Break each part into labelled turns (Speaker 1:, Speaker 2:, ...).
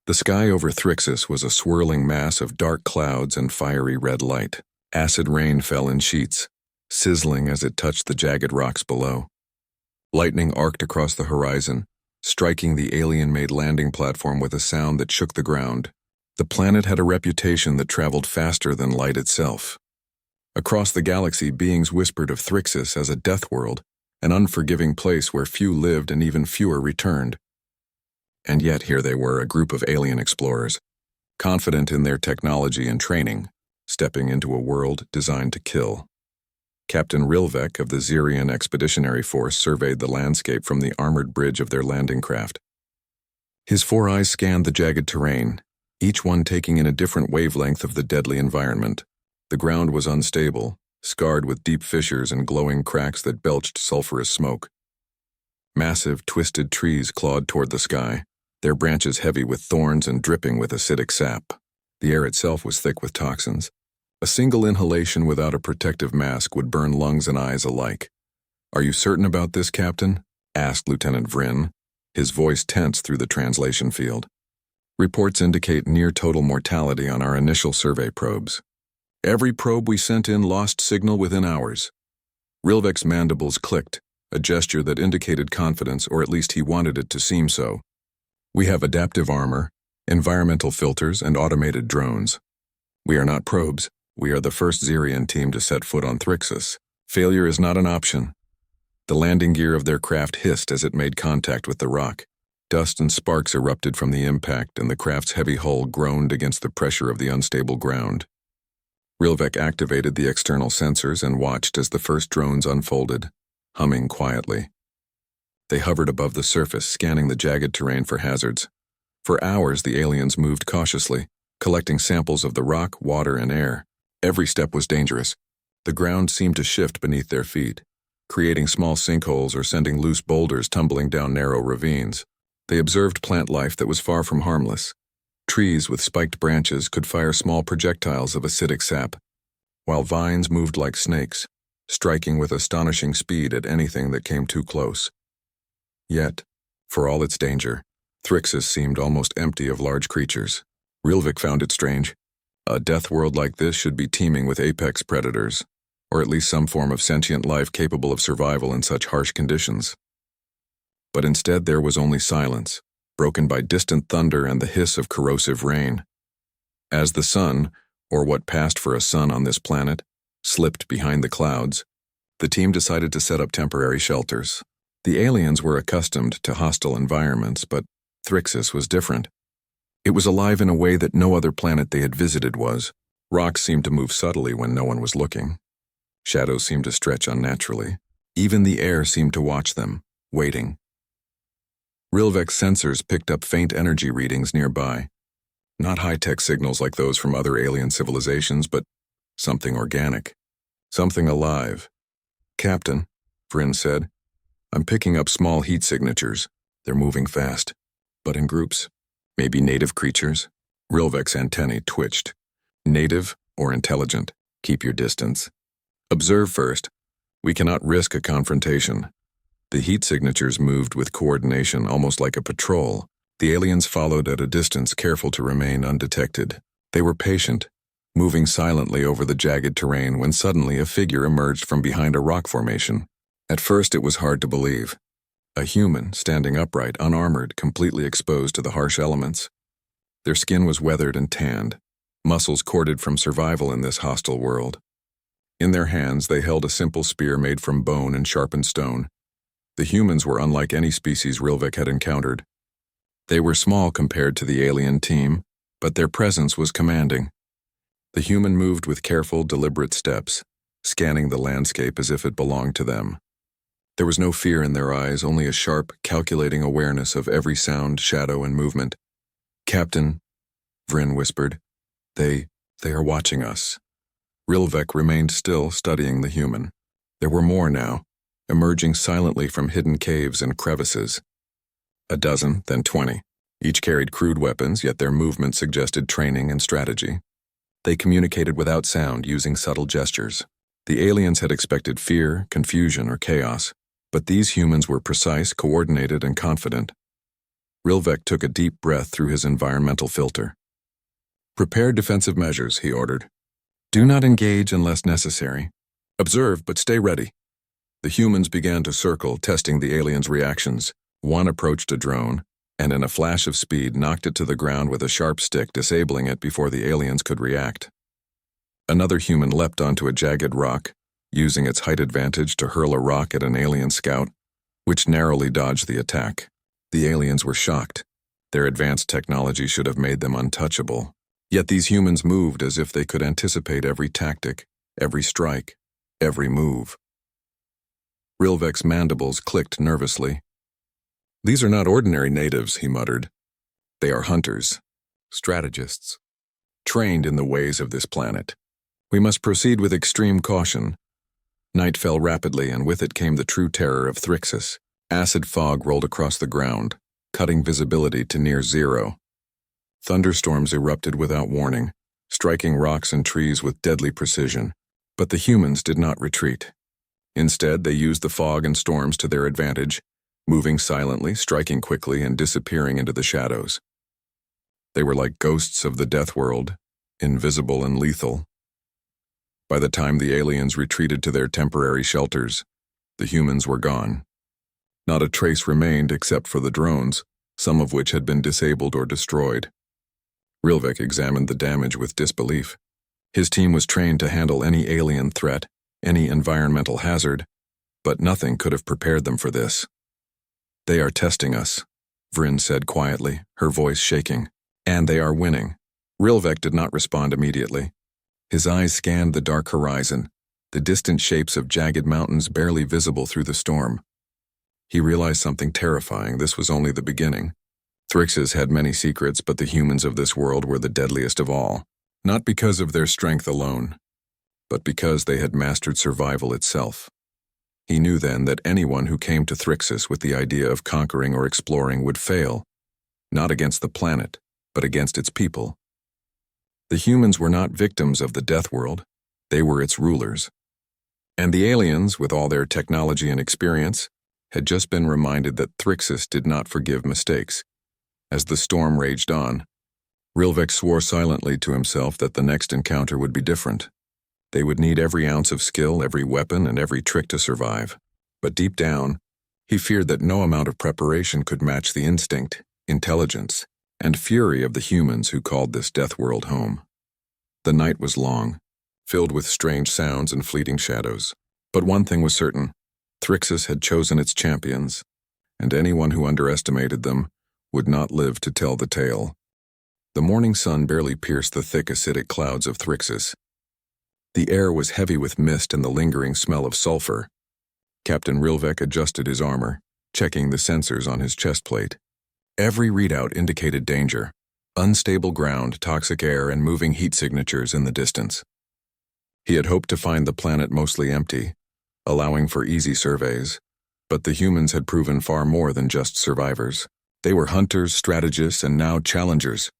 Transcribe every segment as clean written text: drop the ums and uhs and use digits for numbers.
Speaker 1: The sky over Thrixus was a swirling mass of dark clouds and fiery red light. Acid rain fell in sheets, sizzling as it touched the jagged rocks below. Lightning arced across the horizon, striking the alien-made landing platform with a sound that shook the ground. The planet had a reputation that traveled faster than light itself. Across the galaxy, beings whispered of Thrixus as a Deathworld, an unforgiving place where few lived and even fewer returned. And yet here they were, a group of alien explorers, confident in their technology and training, stepping into a world designed to kill. Captain Rilvek of the Xerian Expeditionary Force surveyed the landscape from the armored bridge of their landing craft. His 4 eyes scanned the jagged terrain, each one taking in a different wavelength of the deadly environment. The ground was unstable, scarred with deep fissures and glowing cracks that belched sulfurous smoke. Massive, twisted trees clawed toward the sky, their branches heavy with thorns and dripping with acidic sap. The air itself was thick with toxins. A single inhalation without a protective mask would burn lungs and eyes alike. "Are you certain about this, Captain?" asked Lieutenant Vryn, his voice tense through the translation field. "Reports indicate near total mortality on our initial survey probes. Every probe we sent in lost signal within hours." Rilvek's mandibles clicked, a gesture that indicated confidence, or at least he wanted it to seem so. "We have adaptive armor, environmental filters, and automated drones. We are not probes. We are the first Xerian team to set foot on Thrixus. Failure is not an option." The landing gear of their craft hissed as it made contact with the rock. Dust and sparks erupted from the impact, and the craft's heavy hull groaned against the pressure of the unstable ground. Rilvek activated the external sensors and watched as the first drones unfolded, humming quietly. They hovered above the surface, scanning the jagged terrain for hazards. For hours, the aliens moved cautiously, collecting samples of the rock, water, and air. Every step was dangerous. The ground seemed to shift beneath their feet, creating small sinkholes or sending loose boulders tumbling down narrow ravines. They observed plant life that was far from harmless. Trees with spiked branches could fire small projectiles of acidic sap, while vines moved like snakes, striking with astonishing speed at anything that came too close. Yet, for all its danger, Thrixus seemed almost empty of large creatures. Rilvek found it strange. A death world like this should be teeming with apex predators, or at least some form of sentient life capable of survival in such harsh conditions. But instead there was only silence, broken by distant thunder and the hiss of corrosive rain. As the sun, or what passed for a sun on this planet, slipped behind the clouds, the team decided to set up temporary shelters. The aliens were accustomed to hostile environments, but Thrixus was different. It was alive in a way that no other planet they had visited was. Rocks seemed to move subtly when no one was looking. Shadows seemed to stretch unnaturally. Even the air seemed to watch them, waiting. Rilvek's sensors picked up faint energy readings nearby. Not high-tech signals like those from other alien civilizations, but something organic. Something alive. "Captain," Vryn said, "I'm picking up small heat signatures. They're moving fast, but in groups. Maybe native creatures?" Rilvek's antennae twitched. "Native or intelligent, keep your distance. Observe first. We cannot risk a confrontation." The heat signatures moved with coordination, almost like a patrol. The aliens followed at a distance, careful to remain undetected. They were patient, moving silently over the jagged terrain when suddenly a figure emerged from behind a rock formation. At first it was hard to believe. A human, standing upright, unarmored, completely exposed to the harsh elements. Their skin was weathered and tanned, muscles corded from survival in this hostile world. In their hands they held a simple spear made from bone and sharpened stone. The humans were unlike any species Rilvek had encountered. They were small compared to the alien team, but their presence was commanding. The human moved with careful, deliberate steps, scanning the landscape as if it belonged to them. There was no fear in their eyes, only a sharp, calculating awareness of every sound, shadow, and movement. "Captain," Vryn whispered, They are watching us." Rilvek remained still, studying the human. There were more now, emerging silently from hidden caves and crevices. A dozen, then 20. Each carried crude weapons, yet their movement suggested training and strategy. They communicated without sound, using subtle gestures. The aliens had expected fear, confusion, or chaos, but these humans were precise, coordinated, and confident. Rilvek took a deep breath through his environmental filter. "Prepare defensive measures," he ordered. "Do not engage unless necessary. Observe, but stay ready." The humans began to circle, testing the aliens' reactions. One approached a drone, and in a flash of speed knocked it to the ground with a sharp stick, disabling it before the aliens could react. Another human leapt onto a jagged rock, using its height advantage to hurl a rock at an alien scout, which narrowly dodged the attack. The aliens were shocked. Their advanced technology should have made them untouchable. Yet these humans moved as if they could anticipate every tactic, every strike, every move. Rilvek's mandibles clicked nervously. "These are not ordinary natives," he muttered. "They are hunters, strategists, trained in the ways of this planet. We must proceed with extreme caution." Night fell rapidly, and with it came the true terror of Thrixus. Acid fog rolled across the ground, cutting visibility to near zero. Thunderstorms erupted without warning, striking rocks and trees with deadly precision. But the humans did not retreat. Instead, they used the fog and storms to their advantage, moving silently, striking quickly, and disappearing into the shadows. They were like ghosts of the Deathworld, invisible and lethal. By the time the aliens retreated to their temporary shelters, the humans were gone. Not a trace remained except for the drones, some of which had been disabled or destroyed. Rilvek examined the damage with disbelief. His team was trained to handle any alien threat, any environmental hazard, but nothing could have prepared them for this. "They are testing us," Vryn said quietly, her voice shaking. "And they are winning." Rilvek did not respond immediately. His eyes scanned the dark horizon, the distant shapes of jagged mountains barely visible through the storm. He realized something terrifying. This was only the beginning. Thrixus had many secrets, but the humans of this world were the deadliest of all, not because of their strength alone, but because they had mastered survival itself. He knew then that anyone who came to Thrixus with the idea of conquering or exploring would fail, not against the planet, but against its people. The humans were not victims of the Deathworld, they were its rulers. And the aliens, with all their technology and experience, had just been reminded that Thrixus did not forgive mistakes. As the storm raged on, Rilvek swore silently to himself that the next encounter would be different. They would need every ounce of skill, every weapon, and every trick to survive. But deep down, he feared that no amount of preparation could match the instinct, intelligence, and fury of the humans who called this Deathworld home. The night was long, filled with strange sounds and fleeting shadows. But one thing was certain: Thrixus had chosen its champions, and anyone who underestimated them would not live to tell the tale. The morning sun barely pierced the thick acidic clouds of Thrixus. The air was heavy with mist and the lingering smell of sulfur. Captain Rilvek adjusted his armor, checking the sensors on his chest plate. Every readout indicated danger: unstable ground, toxic air, and moving heat signatures in the distance. He had hoped to find the planet mostly empty, allowing for easy surveys, but the humans had proven far more than just survivors. They were hunters, strategists, and now challengers.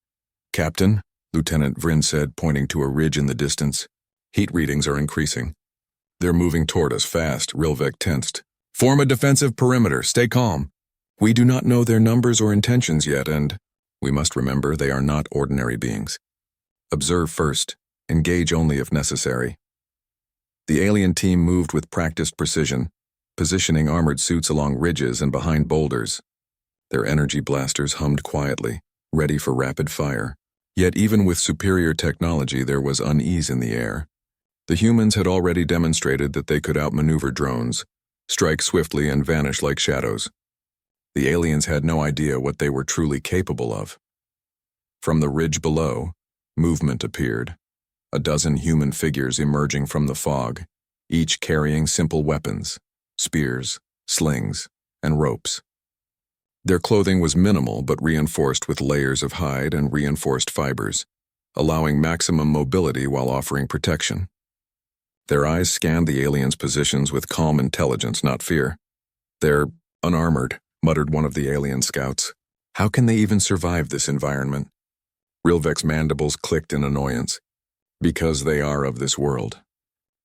Speaker 1: "Captain," Lieutenant Vryn said, pointing to a ridge in the distance, "heat readings are increasing." "They're moving toward us fast," Rilvek tensed. "Form a defensive perimeter, stay calm. We do not know their numbers or intentions yet, and we must remember they are not ordinary beings. Observe first, engage only if necessary." The alien team moved with practiced precision, positioning armored suits along ridges and behind boulders. Their energy blasters hummed quietly, ready for rapid fire. Yet even with superior technology, there was unease in the air. The humans had already demonstrated that they could outmaneuver drones, strike swiftly and vanish like shadows. The aliens had no idea what they were truly capable of. From the ridge below, movement appeared. A dozen human figures emerging from the fog, each carrying simple weapons: spears, slings, and ropes. Their clothing was minimal but reinforced with layers of hide and reinforced fibers, allowing maximum mobility while offering protection. Their eyes scanned the aliens' positions with calm intelligence, not fear. "They're unarmored," muttered one of the alien scouts. "How can they even survive this environment?" Rilvek's mandibles clicked in annoyance. "Because they are of this world.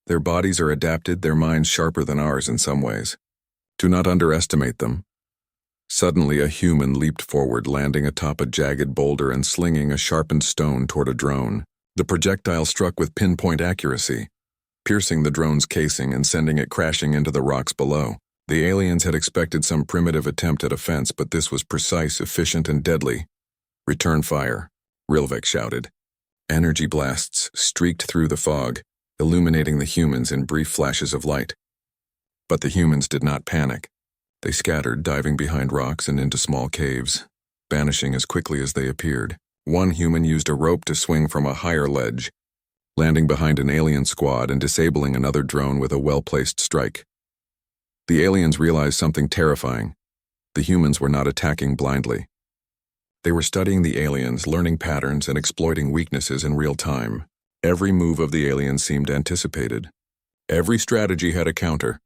Speaker 1: Their bodies are adapted, their minds sharper than ours in some ways. Do not underestimate them. Suddenly, a human leaped forward, landing atop a jagged boulder and slinging a sharpened stone toward a drone. The projectile struck with pinpoint accuracy, piercing the drone's casing and sending it crashing into the rocks below. The aliens had expected some primitive attempt at offense, but this was precise, efficient, and deadly. "Return fire," Rilvek shouted. Energy blasts streaked through the fog, illuminating the humans in brief flashes of light. But the humans did not panic. They scattered, diving behind rocks and into small caves, vanishing as quickly as they appeared. One human used a rope to swing from a higher ledge, landing behind an alien squad and disabling another drone with a well-placed strike. The aliens realized something terrifying. The humans were not attacking blindly. They were studying the aliens, learning patterns, and exploiting weaknesses in real time. Every move of the aliens seemed anticipated. Every strategy had a counter.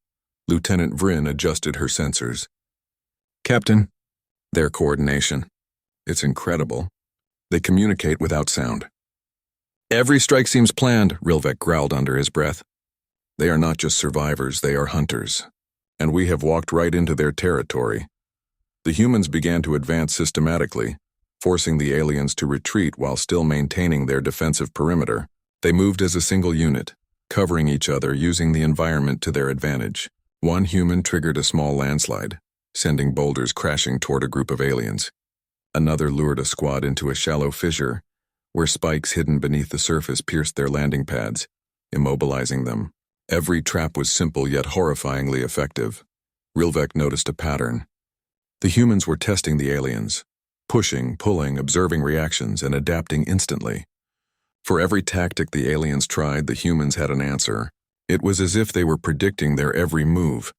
Speaker 1: Lieutenant Vryn adjusted her sensors. "Captain," their coordination. "It's incredible. They communicate without sound." "Every strike seems planned," Rilvek growled under his breath. "They are not just survivors, they are hunters. And we have walked right into their territory." The humans began to advance systematically, forcing the aliens to retreat while still maintaining their defensive perimeter. They moved as a single unit, covering each other, using the environment to their advantage. One human triggered a small landslide, sending boulders crashing toward a group of aliens. Another lured a squad into a shallow fissure, where spikes hidden beneath the surface pierced their landing pads, immobilizing them. Every trap was simple yet horrifyingly effective. Rilvek noticed a pattern. The humans were testing the aliens, pushing, pulling, observing reactions, and adapting instantly. For every tactic the aliens tried, the humans had an answer. It was as if they were predicting their every move.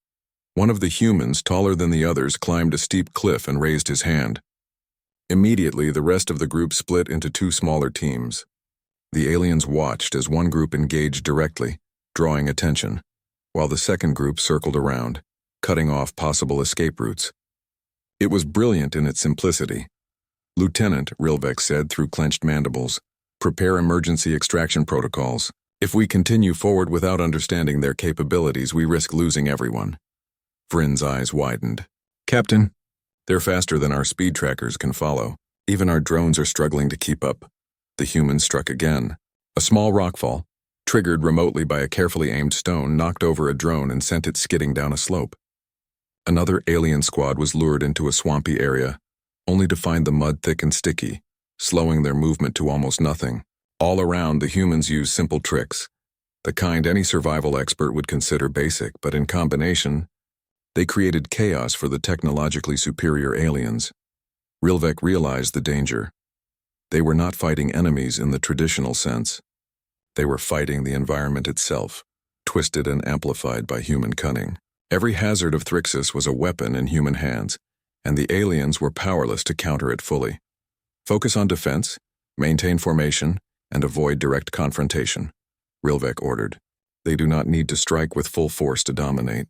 Speaker 1: One of the humans, taller than the others, climbed a steep cliff and raised his hand. Immediately, the rest of the group split into two smaller teams. The aliens watched as one group engaged directly, drawing attention, while the second group circled around, cutting off possible escape routes. It was brilliant in its simplicity. "Lieutenant," Rilvek said through clenched mandibles, "prepare emergency extraction protocols. If we continue forward without understanding their capabilities, we risk losing everyone." Vryn's eyes widened. "Captain, they're faster than our speed trackers can follow. Even our drones are struggling to keep up." The humans struck again. A small rockfall, triggered remotely by a carefully aimed stone, knocked over a drone and sent it skidding down a slope. Another alien squad was lured into a swampy area, only to find the mud thick and sticky, slowing their movement to almost nothing. All around, the humans used simple tricks, the kind any survival expert would consider basic, but in combination, they created chaos for the technologically superior aliens. Rilvek realized the danger. They were not fighting enemies in the traditional sense. They were fighting the environment itself, twisted and amplified by human cunning. Every hazard of Thrixus was a weapon in human hands, and the aliens were powerless to counter it fully. "Focus on defense, maintain formation, and avoid direct confrontation," Rilvek ordered. "They do not need to strike with full force to dominate.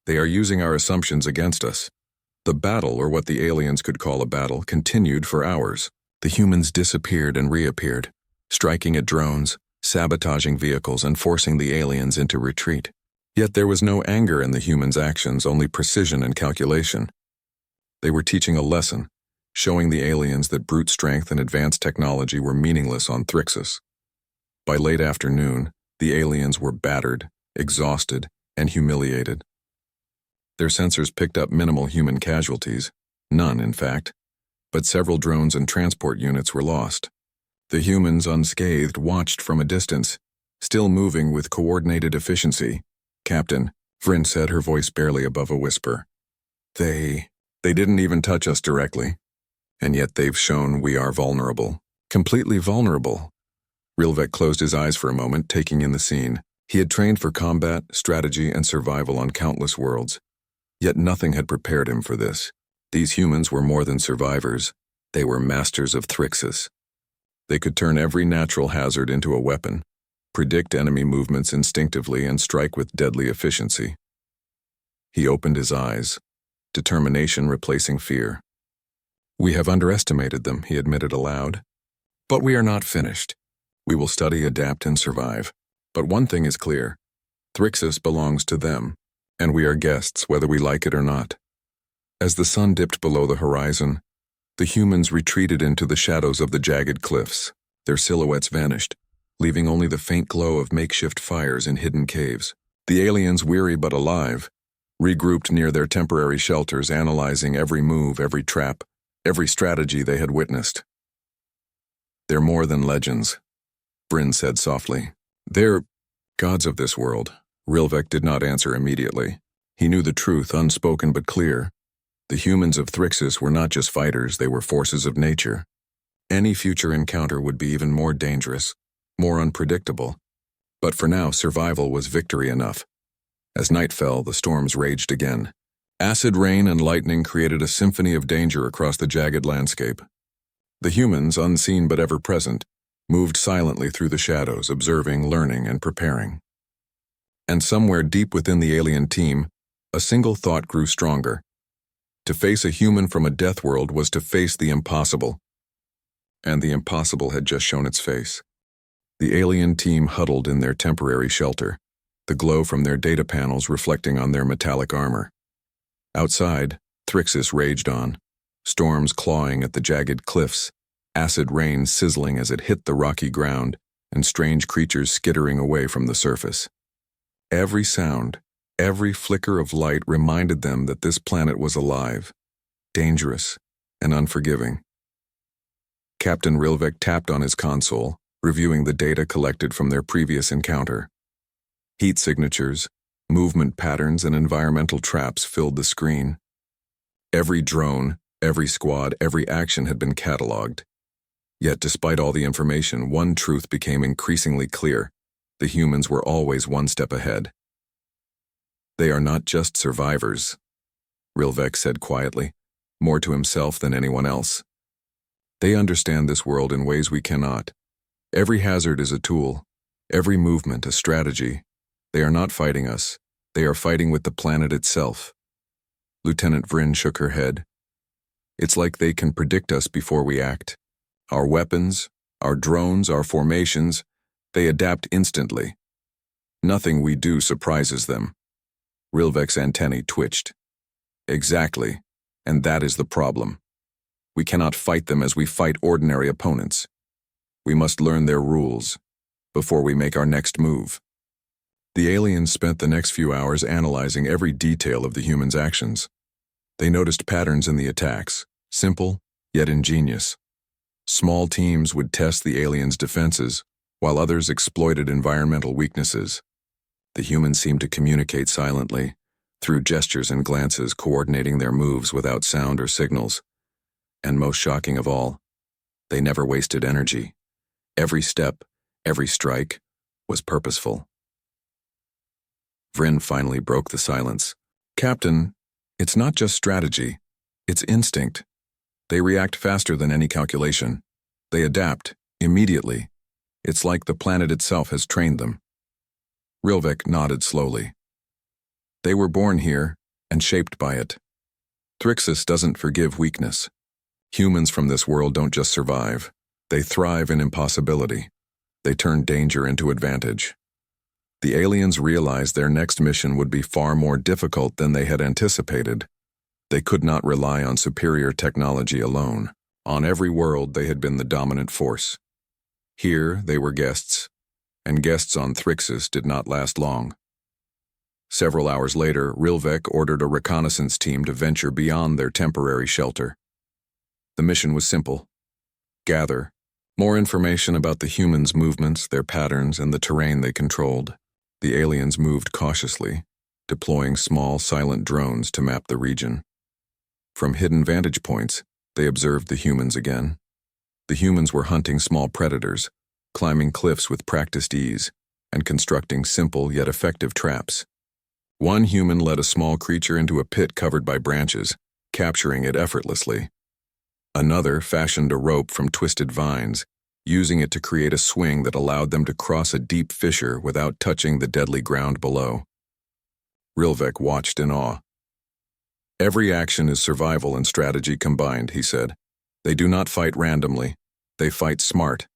Speaker 1: They are using our assumptions against us." The battle, or what the aliens could call a battle, continued for hours. The humans disappeared and reappeared, striking at drones, sabotaging vehicles, and forcing the aliens into retreat. Yet there was no anger in the humans' actions, only precision and calculation. They were teaching a lesson, showing the aliens that brute strength and advanced technology were meaningless on Thrixus. By late afternoon, the aliens were battered, exhausted, and humiliated. Their sensors picked up minimal human casualties, none in fact, but several drones and transport units were lost. The humans, unscathed, watched from a distance, still moving with coordinated efficiency. "Captain," Vryn said, her voice barely above a whisper. They didn't even touch us directly. And yet they've shown we are vulnerable. Completely vulnerable." Rilvek closed his eyes for a moment, taking in the scene. He had trained for combat, strategy, and survival on countless worlds. Yet nothing had prepared him for this. These humans were more than survivors. They were masters of Thrixus. They could turn every natural hazard into a weapon, predict enemy movements instinctively, and strike with deadly efficiency. He opened his eyes, determination replacing fear. "We have underestimated them," he admitted aloud. "But we are not finished. We will study, adapt, and survive. But one thing is clear. Thrixus belongs to them, and we are guests whether we like it or not." As the sun dipped below the horizon, the humans retreated into the shadows of the jagged cliffs. Their silhouettes vanished, leaving only the faint glow of makeshift fires in hidden caves. The aliens, weary but alive, regrouped near their temporary shelters, analyzing every move, every trap, every strategy they had witnessed. "They're more than legends," Bryn said softly. "They're gods of this world." Rilvek did not answer immediately. He knew the truth, unspoken but clear. The humans of Thrixis were not just fighters, they were forces of nature. Any future encounter would be even more dangerous, more unpredictable. But for now, survival was victory enough. As night fell, the storms raged again. Acid rain and lightning created a symphony of danger across the jagged landscape. The humans, unseen but ever present, moved silently through the shadows, observing, learning, and preparing. And somewhere deep within the alien team, a single thought grew stronger. To face a human from a Deathworld was to face the impossible. And the impossible had just shown its face. The alien team huddled in their temporary shelter, the glow from their data panels reflecting on their metallic armor. Outside, Thrixis raged on, storms clawing at the jagged cliffs, acid rain sizzling as it hit the rocky ground, and strange creatures skittering away from the surface. Every sound, every flicker of light reminded them that this planet was alive, dangerous, and unforgiving. Captain Rilvek tapped on his console, reviewing the data collected from their previous encounter. Heat signatures, movement patterns, and environmental traps filled the screen. Every drone, every squad, every action had been cataloged. Yet despite all the information, one truth became increasingly clear. The humans were always one step ahead. "They are not just survivors," Rilvek said quietly, more to himself than anyone else. "They understand this world in ways we cannot. Every hazard is a tool, every movement a strategy. They are not fighting us. They are fighting with the planet itself." Lieutenant Vryn shook her head. "It's like they can predict us before we act. Our weapons, our drones, our formations, they adapt instantly. Nothing we do surprises them." Rilvek's antennae twitched. "Exactly, and that is the problem. We cannot fight them as we fight ordinary opponents. We must learn their rules before we make our next move." The aliens spent the next few hours analyzing every detail of the humans' actions. They noticed patterns in the attacks, simple yet ingenious. Small teams would test the aliens' defenses, while others exploited environmental weaknesses. The humans seemed to communicate silently, through gestures and glances, coordinating their moves without sound or signals. And most shocking of all, they never wasted energy. Every step, every strike, was purposeful. Vryn finally broke the silence. "Captain, it's not just strategy, it's instinct. They react faster than any calculation. They adapt, immediately. It's like the planet itself has trained them." Rilvek nodded slowly. "They were born here, and shaped by it. Thrixis doesn't forgive weakness. Humans from this world don't just survive. They thrive in impossibility. They turn danger into advantage." The aliens realized their next mission would be far more difficult than they had anticipated. They could not rely on superior technology alone. On every world, they had been the dominant force. Here, they were guests, and guests on Thrixis did not last long. Several hours later, Rilvek ordered a reconnaissance team to venture beyond their temporary shelter. The mission was simple: gather more information about the humans' movements, their patterns, and the terrain they controlled. The aliens moved cautiously, deploying small, silent drones to map the region. From hidden vantage points, they observed the humans again. The humans were hunting small predators, climbing cliffs with practiced ease, and constructing simple yet effective traps. One human led a small creature into a pit covered by branches, capturing it effortlessly. Another fashioned a rope from twisted vines, using it to create a swing that allowed them to cross a deep fissure without touching the deadly ground below. Rilvek watched in awe. "Every action is survival and strategy combined," he said. "They do not fight randomly. They fight smart.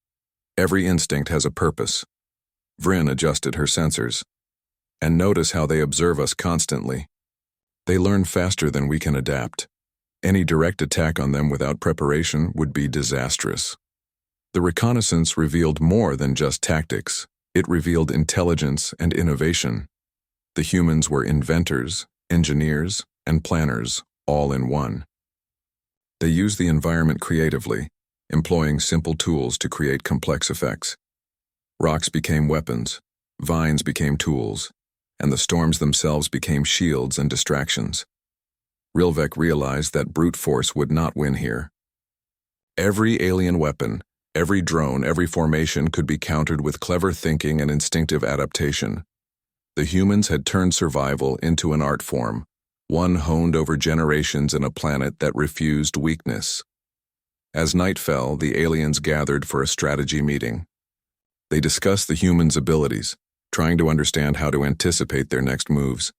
Speaker 1: Every instinct has a purpose." Vryn adjusted her sensors. "And notice how they observe us constantly. They learn faster than we can adapt. Any direct attack on them without preparation would be disastrous. The reconnaissance revealed more than just tactics. It revealed intelligence and innovation. The humans were inventors, engineers, and planners, all in one. They used the environment creatively, employing simple tools to create complex effects. Rocks became weapons, vines became tools, and the storms themselves became shields and distractions. Rilvek realized that brute force would not win here. Every alien weapon, every drone, every formation could be countered with clever thinking and instinctive adaptation. The humans had turned survival into an art form, one honed over generations in a planet that refused weakness. As night fell, the aliens gathered for a strategy meeting. They discussed the humans' abilities, trying to understand how to anticipate their next moves.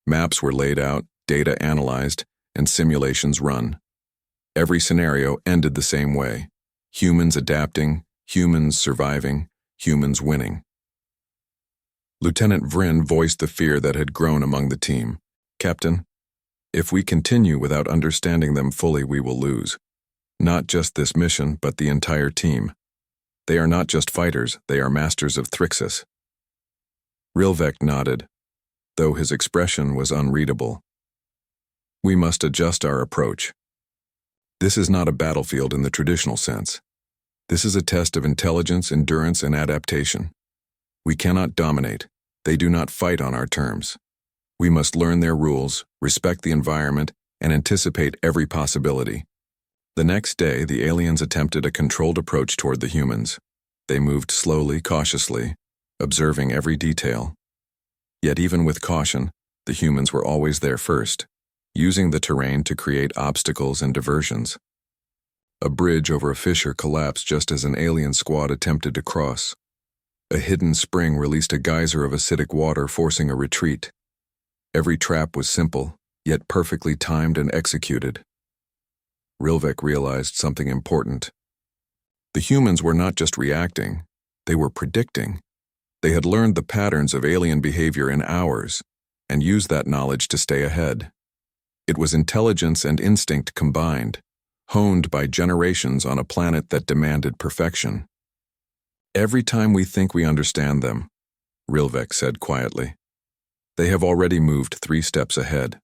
Speaker 1: Maps were laid out, data analyzed, and simulations run. Every scenario ended the same way: humans adapting, humans surviving, humans winning. Lieutenant Vryn voiced the fear that had grown among the team. "Captain, if we continue without understanding them fully, we will lose. Not just this mission, but the entire team. They are not just fighters, they are masters of Thrixis." Rilvek nodded, though his expression was unreadable. "We must adjust our approach. This is not a battlefield in the traditional sense. This is a test of intelligence, endurance, and adaptation. We cannot dominate. They do not fight on our terms. We must learn their rules, respect the environment, and anticipate every possibility." The next day, the aliens attempted a controlled approach toward the humans. They moved slowly, cautiously, observing every detail. Yet even with caution, the humans were always there first, using the terrain to create obstacles and diversions. A bridge over a fissure collapsed just as an alien squad attempted to cross. A hidden spring released a geyser of acidic water, forcing a retreat. Every trap was simple, yet perfectly timed and executed. Rilvek realized something important. The humans were not just reacting, they were predicting. They had learned the patterns of alien behavior in hours, and used that knowledge to stay ahead. It was intelligence and instinct combined, honed by generations on a planet that demanded perfection. "Every time we think we understand them," Rilvek said quietly, "they have already moved 3 steps ahead.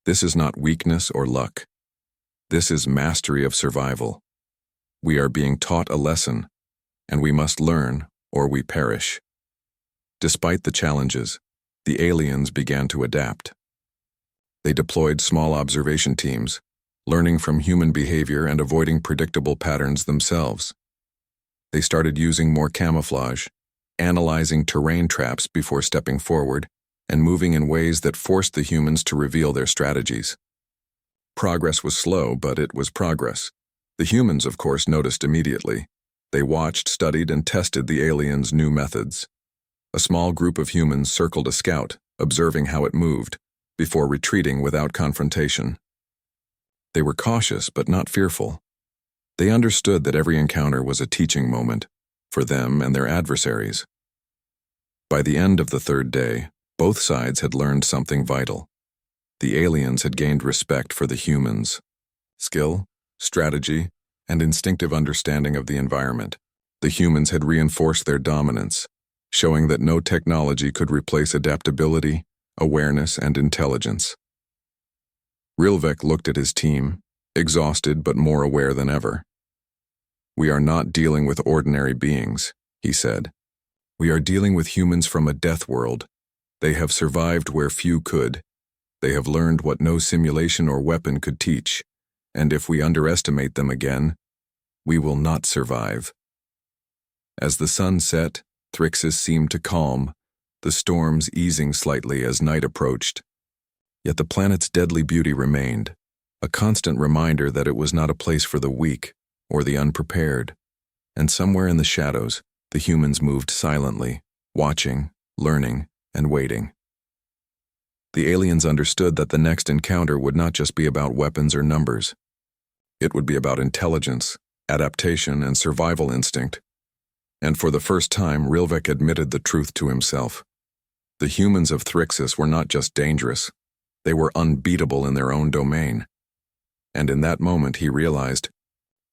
Speaker 1: This is not weakness or luck. This is mastery of survival. We are being taught a lesson, and we must learn or we perish." Despite the challenges, the aliens began to adapt. They deployed small observation teams, learning from human behavior and avoiding predictable patterns themselves. They started using more camouflage, analyzing terrain traps before stepping forward, and moving in ways that forced the humans to reveal their strategies. Progress was slow, but it was progress. The humans, of course, noticed immediately. They watched, studied, and tested the aliens' new methods. A small group of humans circled a scout, observing how it moved, before retreating without confrontation. They were cautious, but not fearful. They understood that every encounter was a teaching moment, for them and their adversaries. By the end of the 3rd day, both sides had learned something vital. The aliens had gained respect for the humans. Skill, strategy, and instinctive understanding of the environment. The humans had reinforced their dominance, showing that no technology could replace adaptability, awareness, and intelligence. Rilvek looked at his team, exhausted but more aware than ever. "We are not dealing with ordinary beings," he said. "We are dealing with humans from a death world. They have survived where few could. They have learned what no simulation or weapon could teach, and if we underestimate them again, we will not survive." As the sun set, Thrixis seemed to calm, the storms easing slightly as night approached. Yet the planet's deadly beauty remained, a constant reminder that it was not a place for the weak or the unprepared. And somewhere in the shadows, the humans moved silently, watching, learning, and waiting. The aliens understood that the next encounter would not just be about weapons or numbers. It would be about intelligence, adaptation, and survival instinct. And for the first time, Rilvek admitted the truth to himself. The humans of Thrixis were not just dangerous. They were unbeatable in their own domain. And in that moment he realized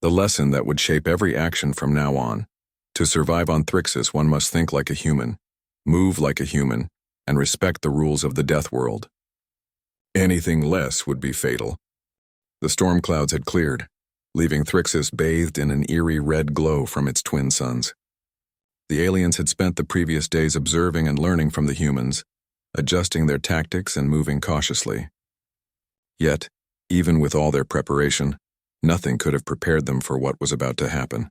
Speaker 1: the lesson that would shape every action from now on. To survive on Thrixis, one must think like a human, move like a human, and respect the rules of the Deathworld. Anything less would be fatal. The storm clouds had cleared, leaving Thrixis bathed in an eerie red glow from its twin suns. The aliens had spent the previous days observing and learning from the humans, adjusting their tactics and moving cautiously. Yet, even with all their preparation, nothing could have prepared them for what was about to happen.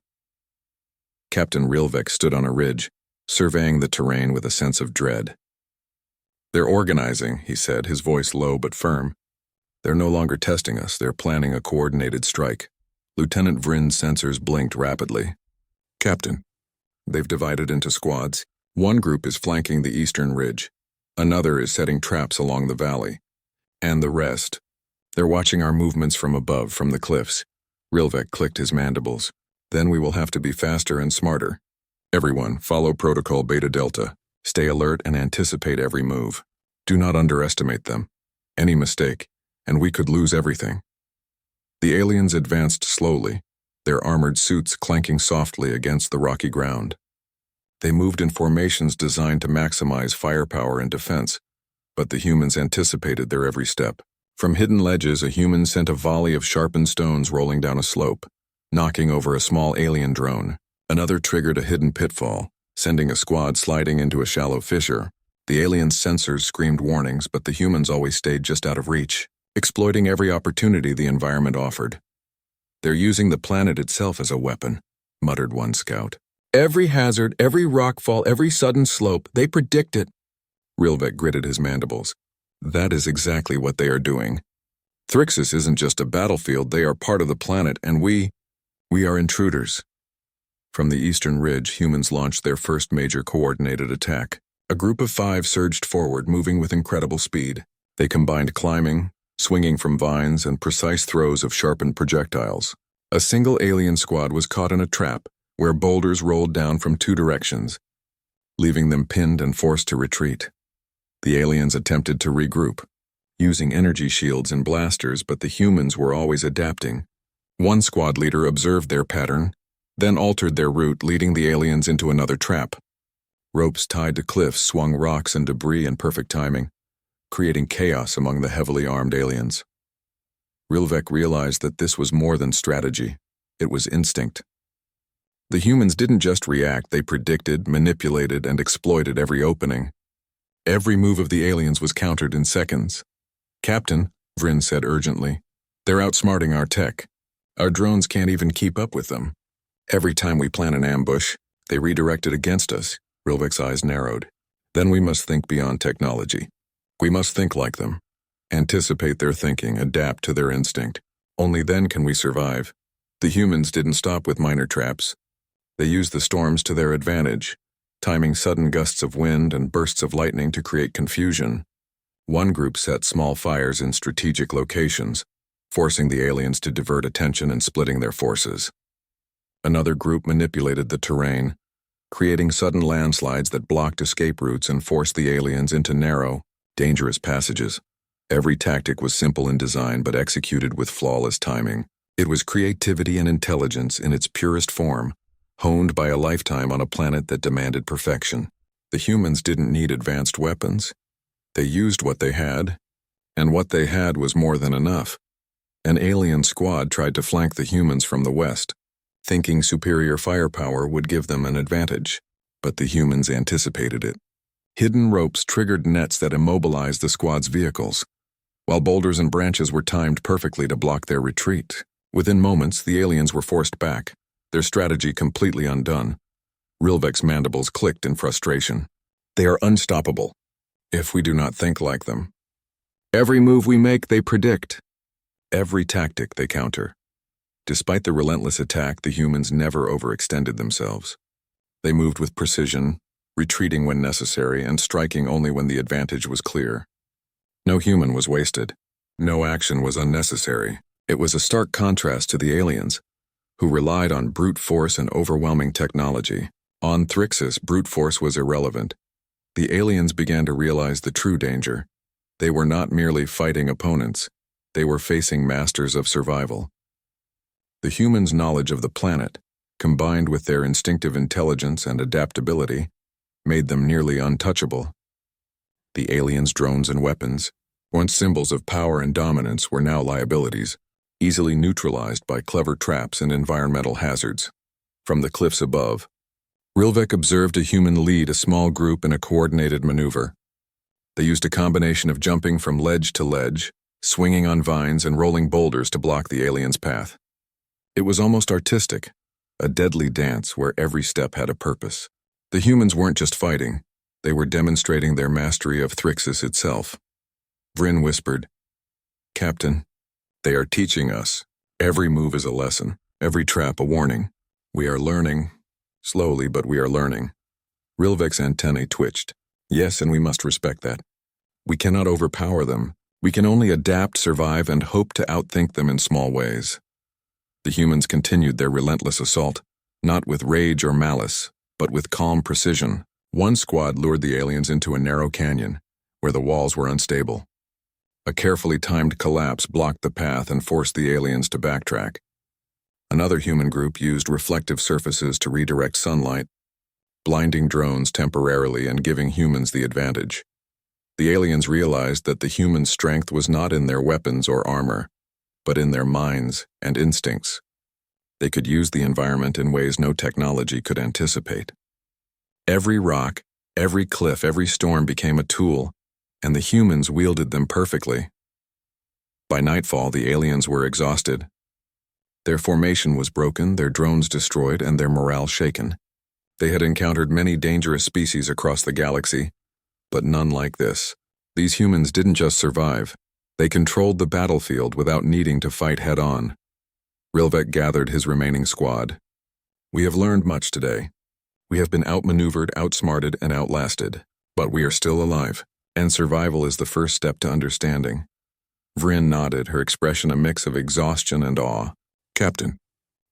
Speaker 1: Captain Rilvek stood on a ridge, surveying the terrain with a sense of dread. "They're organizing," he said, his voice low but firm. "They're no longer testing us, they're planning a coordinated strike." Lieutenant Vrin's sensors blinked rapidly. "Captain, they've divided into squads. One group is flanking the eastern ridge. Another is setting traps along the valley. And the rest, they're watching our movements from above, from the cliffs." Rilvek clicked his mandibles. "Then we will have to be faster and smarter. Everyone, follow Protocol Beta Delta. Stay alert and anticipate every move. Do not underestimate them. Any mistake, and we could lose everything." The aliens advanced slowly, their armored suits clanking softly against the rocky ground. They moved in formations designed to maximize firepower and defense, but the humans anticipated their every step. From hidden ledges, a human sent a volley of sharpened stones rolling down a slope, knocking over a small alien drone. Another triggered a hidden pitfall, sending a squad sliding into a shallow fissure. The aliens' sensors screamed warnings, but the humans always stayed just out of reach, exploiting every opportunity the environment offered. "They're using the planet itself as a weapon," muttered one scout. "Every hazard, every rockfall, every sudden slope, they predict it." Rilvek gritted his mandibles. "That is exactly what they are doing. Thrixis isn't just a battlefield, they are part of the planet, and we are intruders." From the eastern ridge, humans launched their first major coordinated attack. A group of 5 surged forward, moving with incredible speed. They combined climbing, swinging from vines, and precise throws of sharpened projectiles. A single alien squad was caught in a trap, where boulders rolled down from 2 directions, leaving them pinned and forced to retreat. The aliens attempted to regroup, using energy shields and blasters, but the humans were always adapting. One squad leader observed their pattern, then altered their route, leading the aliens into another trap. Ropes tied to cliffs swung rocks and debris in perfect timing, creating chaos among the heavily armed aliens. Rilvek realized that this was more than strategy. It was instinct. The humans didn't just react, they predicted, manipulated, and exploited every opening. Every move of the aliens was countered in seconds. "Captain," Vrin said urgently, "they're outsmarting our tech. Our drones can't even keep up with them. Every time we plan an ambush, they redirect it against us." Rilvek's eyes narrowed. "Then we must think beyond technology. We must think like them. Anticipate their thinking, adapt to their instinct. Only then can we survive." The humans didn't stop with minor traps. They used the storms to their advantage, timing sudden gusts of wind and bursts of lightning to create confusion. One group set small fires in strategic locations, forcing the aliens to divert attention and splitting their forces. Another group manipulated the terrain, creating sudden landslides that blocked escape routes and forced the aliens into narrow, dangerous passages. Every tactic was simple in design but executed with flawless timing. It was creativity and intelligence in its purest form, honed by a lifetime on a planet that demanded perfection. The humans didn't need advanced weapons. They used what they had, and what they had was more than enough. An alien squad tried to flank the humans from the west, thinking superior firepower would give them an advantage, but the humans anticipated it. Hidden ropes triggered nets that immobilized the squad's vehicles, while boulders and branches were timed perfectly to block their retreat. Within moments, the aliens were forced back, their strategy completely undone. Rilvek's mandibles clicked in frustration. "They are unstoppable, if we do not think like them. Every move we make, they predict. Every tactic, they counter." Despite the relentless attack, the humans never overextended themselves. They moved with precision, retreating when necessary and striking only when the advantage was clear. No human was wasted. No action was unnecessary. It was a stark contrast to the aliens, who relied on brute force and overwhelming technology. On Thrixis, brute force was irrelevant. The aliens began to realize the true danger. They were not merely fighting opponents. They were facing masters of survival. The humans' knowledge of the planet, combined with their instinctive intelligence and adaptability, made them nearly untouchable. The aliens' drones and weapons, once symbols of power and dominance, were now liabilities, easily neutralized by clever traps and environmental hazards. From the cliffs above, Rilvek observed a human lead a small group in a coordinated maneuver. They used a combination of jumping from ledge to ledge, swinging on vines and rolling boulders to block the aliens' path. It was almost artistic, a deadly dance where every step had a purpose. The humans weren't just fighting, they were demonstrating their mastery of Thrixis itself. Vryn whispered, "Captain, they are teaching us. Every move is a lesson, every trap a warning. We are learning. Slowly, but we are learning." Rilvek's antennae twitched. Yes, and we must respect that. We cannot overpower them. We can only adapt, survive, and hope to outthink them in small ways. The humans continued their relentless assault, not with rage or malice, but with calm precision. One squad lured the aliens into a narrow canyon, where the walls were unstable. A carefully timed collapse blocked the path and forced the aliens to backtrack. Another human group used reflective surfaces to redirect sunlight, blinding drones temporarily and giving humans the advantage. The aliens realized that the human strength was not in their weapons or armor, but in their minds and instincts. They could use the environment in ways no technology could anticipate. Every rock, every cliff, every storm became a tool, and the humans wielded them perfectly. By nightfall, the aliens were exhausted. Their formation was broken, their drones destroyed, and their morale shaken. They had encountered many dangerous species across the galaxy, but none like this. These humans didn't just survive. They controlled the battlefield without needing to fight head-on. Rilvek gathered his remaining squad. "We have learned much today. We have been outmaneuvered, outsmarted, and outlasted. But we are still alive, and survival is the first step to understanding." Vryn nodded, her expression a mix of exhaustion and awe. "Captain,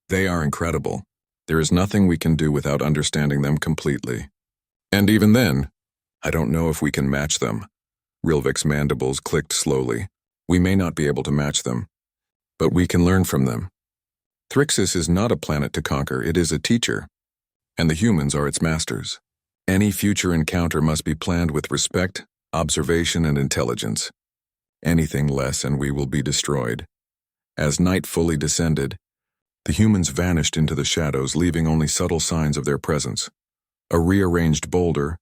Speaker 1: they are incredible. There is nothing we can do without understanding them completely. And even then, I don't know if we can match them." Rilvek's mandibles clicked slowly. "We may not be able to match them, but we can learn from them. Thrixis is not a planet to conquer, it is a teacher, and the humans are its masters. Any future encounter must be planned with respect, observation, and intelligence. Anything less and we will be destroyed." As night fully descended, the humans vanished into the shadows, leaving only subtle signs of their presence. A rearranged boulder,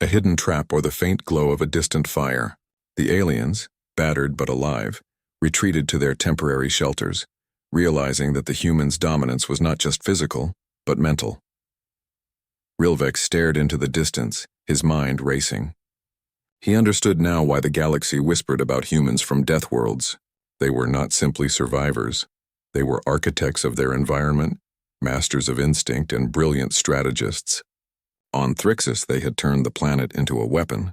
Speaker 1: a hidden trap, or the faint glow of a distant fire. The aliens, battered but alive, retreated to their temporary shelters, realizing that the humans' dominance was not just physical, but mental. Rilvek stared into the distance, his mind racing. He understood now why the galaxy whispered about humans from Deathworlds. They were not simply survivors. They were architects of their environment, masters of instinct, and brilliant strategists. On Thrixis, they had turned the planet into a weapon,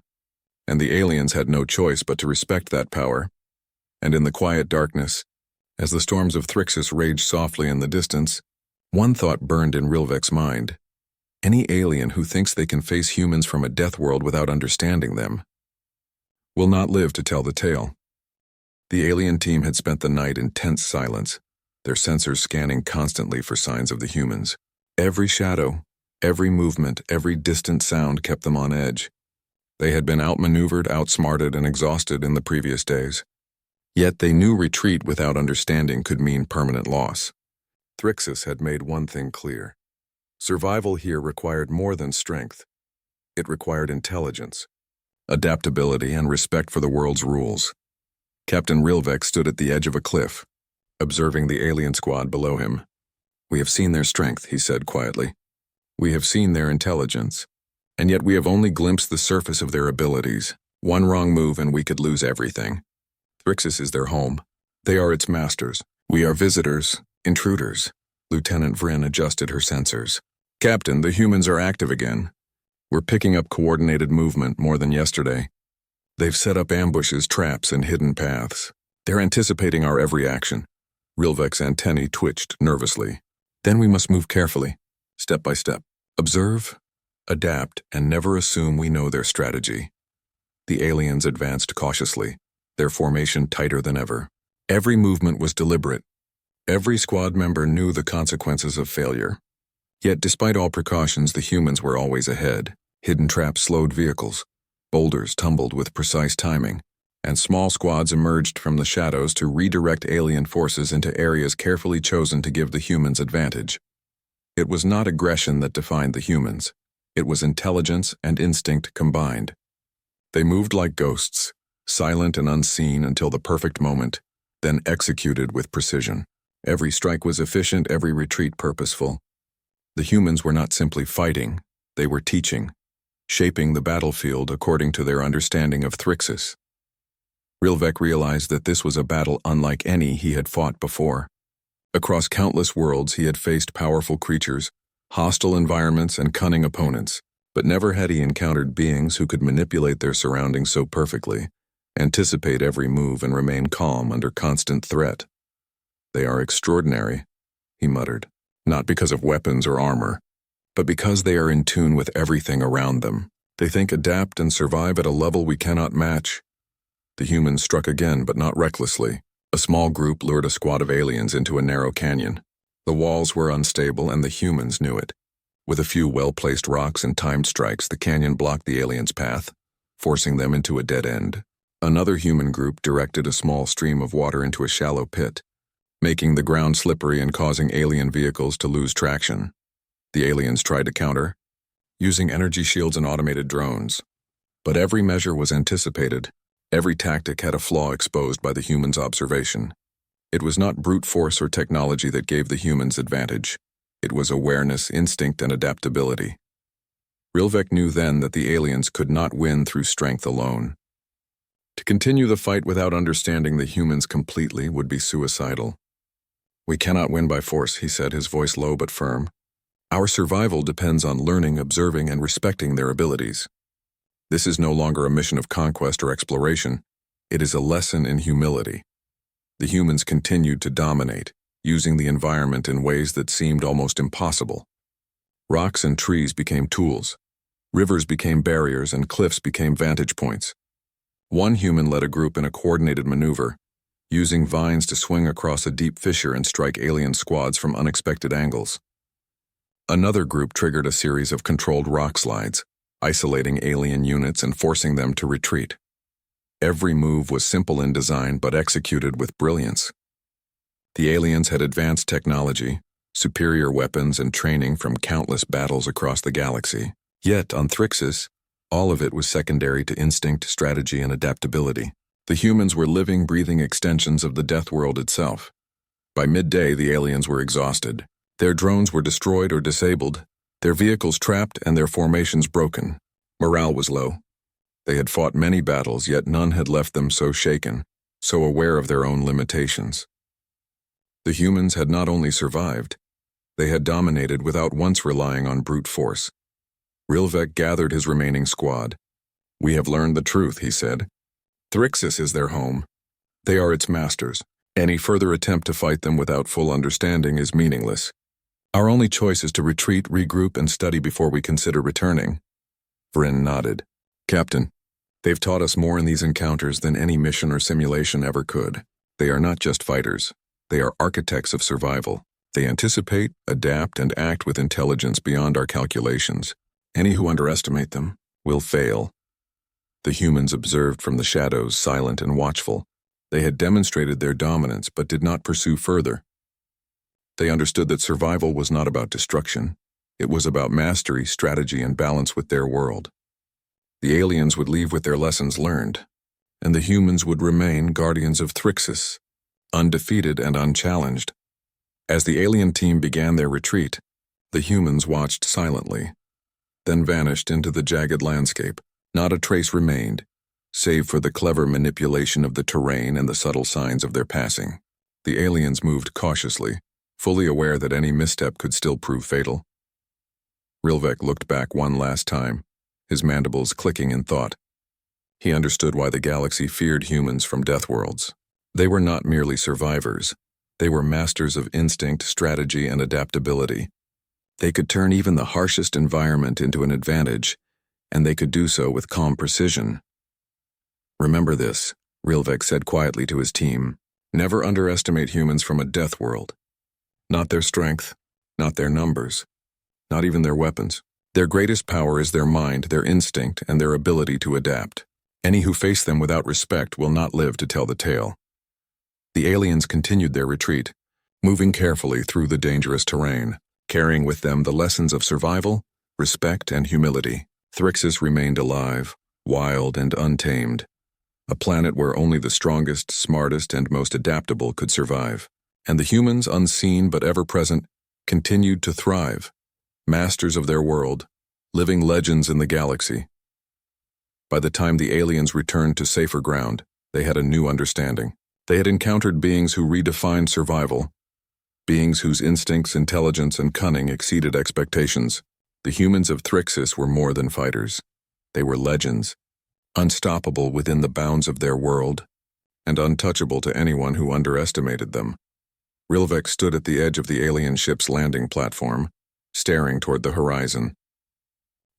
Speaker 1: and the aliens had no choice but to respect that power. And in the quiet darkness, as the storms of Thrixis raged softly in the distance, one thought burned in Rilvek's mind. Any alien who thinks they can face humans from a death world without understanding them will not live to tell the tale. The alien team had spent the night in tense silence, their sensors scanning constantly for signs of the humans. Every shadow, every movement, every distant sound kept them on edge. They had been outmaneuvered, outsmarted, and exhausted in the previous days. Yet they knew retreat without understanding could mean permanent loss. Thrixis had made one thing clear. Survival here required more than strength. It required intelligence, adaptability, and respect for the world's rules. Captain Rilvek stood at the edge of a cliff, observing the alien squad below him. "We have seen their strength," he said quietly. "We have seen their intelligence, and yet we have only glimpsed the surface of their abilities. One wrong move and we could lose everything. Thrixis is their home. They are its masters. We are visitors, intruders." Lieutenant Vryn adjusted her sensors. "Captain, the humans are active again. We're picking up coordinated movement more than yesterday. They've set up ambushes, traps, and hidden paths. They're anticipating our every action." Rilvek's antennae twitched nervously. "Then we must move carefully, step by step. Observe, adapt, and never assume we know their strategy." The aliens advanced cautiously, their formation tighter than ever. Every movement was deliberate. Every squad member knew the consequences of failure. Yet despite all precautions, the humans were always ahead. Hidden traps slowed vehicles. Boulders tumbled with precise timing, and small squads emerged from the shadows to redirect alien forces into areas carefully chosen to give the humans advantage. It was not aggression that defined the humans. It was intelligence and instinct combined. They moved like ghosts, silent and unseen until the perfect moment, then executed with precision. Every strike was efficient, every retreat purposeful. The humans were not simply fighting, they were teaching, shaping the battlefield according to their understanding of Thrixis. Rilvek realized that this was a battle unlike any he had fought before. Across countless worlds he had faced powerful creatures, hostile environments, and cunning opponents, but never had he encountered beings who could manipulate their surroundings so perfectly, anticipate every move, and remain calm under constant threat. "They are extraordinary," he muttered, "not because of weapons or armor, but because they are in tune with everything around them. They think, adapt, and survive at a level we cannot match." The humans struck again, but not recklessly. A small group lured a squad of aliens into a narrow canyon. The walls were unstable, and the humans knew it. With a few well-placed rocks and timed strikes, the canyon blocked the aliens' path, forcing them into a dead end. Another human group directed a small stream of water into a shallow pit, making the ground slippery and causing alien vehicles to lose traction. The aliens tried to counter, using energy shields and automated drones. But every measure was anticipated. Every tactic had a flaw exposed by the humans' observation. It was not brute force or technology that gave the humans advantage. It was awareness, instinct, and adaptability. Rilvek knew then that the aliens could not win through strength alone. To continue the fight without understanding the humans completely would be suicidal. "We cannot win by force," he said, his voice low but firm. "Our survival depends on learning, observing, and respecting their abilities. This is no longer a mission of conquest or exploration. It is a lesson in humility." The humans continued to dominate, using the environment in ways that seemed almost impossible. Rocks and trees became tools. Rivers became barriers, and cliffs became vantage points. One human led a group in a coordinated maneuver, using vines to swing across a deep fissure and strike alien squads from unexpected angles. Another group triggered a series of controlled rock slides, isolating alien units and forcing them to retreat. Every move was simple in design but executed with brilliance. The aliens had advanced technology, superior weapons, and training from countless battles across the galaxy. Yet, on Thrixis, all of it was secondary to instinct, strategy, and adaptability. The humans were living, breathing extensions of the Deathworld itself. By midday, the aliens were exhausted. Their drones were destroyed or disabled, their vehicles trapped, and their formations broken. Morale was low. They had fought many battles, yet none had left them so shaken, so aware of their own limitations. The humans had not only survived, they had dominated without once relying on brute force. Rilvek gathered his remaining squad. "We have learned the truth," he said. "Thrixis is their home. They are its masters. Any further attempt to fight them without full understanding is meaningless. Our only choice is to retreat, regroup, and study before we consider returning." Vryn nodded. "Captain, they've taught us more in these encounters than any mission or simulation ever could. They are not just fighters. They are architects of survival. They anticipate, adapt, and act with intelligence beyond our calculations. Any who underestimate them will fail." The humans observed from the shadows, silent and watchful. They had demonstrated their dominance but did not pursue further. They understood that survival was not about destruction. It was about mastery, strategy, and balance with their world. The aliens would leave with their lessons learned, and the humans would remain guardians of Thrixis, undefeated and unchallenged. As the alien team began their retreat, the humans watched silently, then vanished into the jagged landscape. Not a trace remained, save for the clever manipulation of the terrain and the subtle signs of their passing. The aliens moved cautiously, fully aware that any misstep could still prove fatal. Rilvek looked back one last time, his mandibles clicking in thought. He understood why the galaxy feared humans from Deathworlds. They were not merely survivors. They were masters of instinct, strategy, and adaptability. They could turn even the harshest environment into an advantage, and they could do so with calm precision. "Remember this," Rilvek said quietly to his team. Never underestimate humans from a death world. Not their strength, not their numbers, not even their weapons. Their greatest power is their mind, their instinct, and their ability to adapt. Any who face them without respect will not live to tell the tale. The aliens continued their retreat, moving carefully through the dangerous terrain, carrying with them the lessons of survival, respect, and humility. Thrixis remained alive, wild and untamed, a planet where only the strongest, smartest, and most adaptable could survive. And the humans, unseen but ever-present, continued to thrive, masters of their world, living legends in the galaxy. By the time the aliens returned to safer ground, they had a new understanding. They had encountered beings who redefined survival, beings whose instincts, intelligence, and cunning exceeded expectations. The humans of Thrixis were more than fighters. They were legends, unstoppable within the bounds of their world, and untouchable to anyone who underestimated them. Rilvek stood at the edge of the alien ship's landing platform, staring toward the horizon.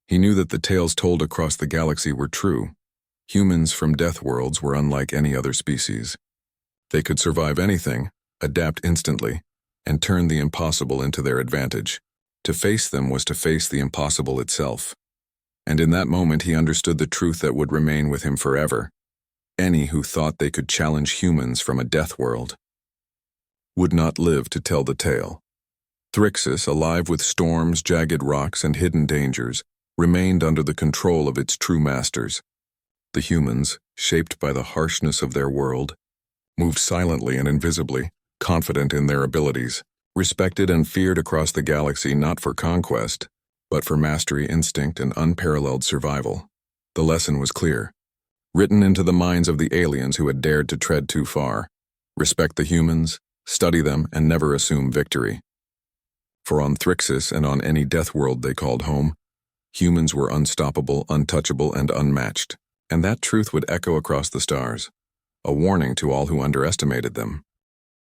Speaker 1: He knew that the tales told across the galaxy were true. Humans from death worlds were unlike any other species. They could survive anything, adapt instantly, and turn the impossible into their advantage. To face them was to face the impossible itself. And in that moment he understood the truth that would remain with him forever. Any who thought they could challenge humans from a death world would not live to tell the tale. Thrixis, alive with storms, jagged rocks, and hidden dangers, remained under the control of its true masters. The humans, shaped by the harshness of their world, moved silently and invisibly, confident in their abilities, respected and feared across the galaxy not for conquest, but for mastery, instinct, and unparalleled survival. The lesson was clear, written into the minds of the aliens who had dared to tread too far. Respect the humans, study them, and never assume victory. For on Thrixis and on any death world they called home, humans were unstoppable, untouchable, and unmatched, and that truth would echo across the stars, a warning to all who underestimated them.